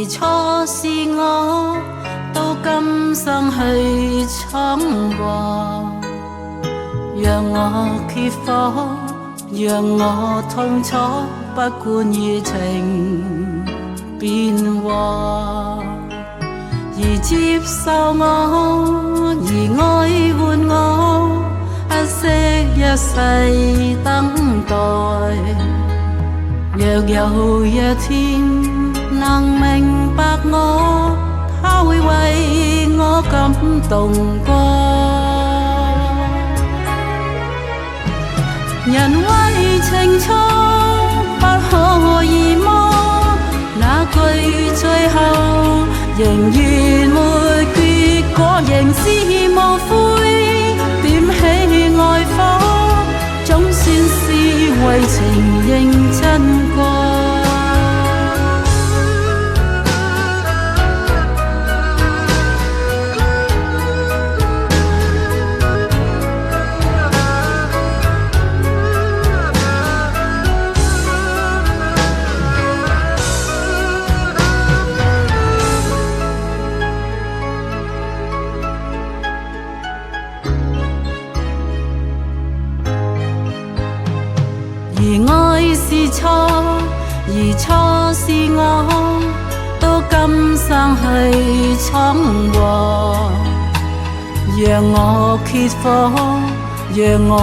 錯是我，到今生去闖禍，讓我缺火，讓我痛楚，不管熱情變和，而接受我，而愛換我，不惜一世等待。若有一天能明白我，他會為我感動過。人為情錯不可以麼？那句最後仍然沒結果，仍是無悔點起愛火，總算是為情認真過。而愛是錯，而錯是我，到今生去闖禍，讓我缺火，讓我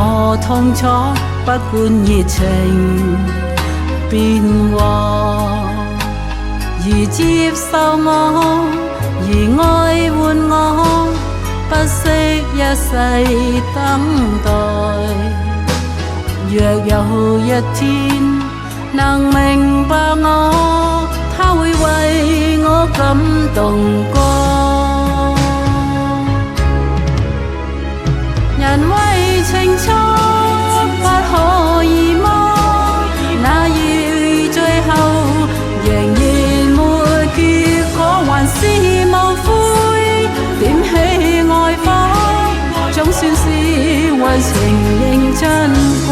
痛楚，不管熱情變和，而接受我，而愛換我，不惜一世等待。若有一天能明白我，他會為我感動過。人為情錯不可以麼？那要最後仍然沒結果，還是無悔點起愛火，總算是為情認真過。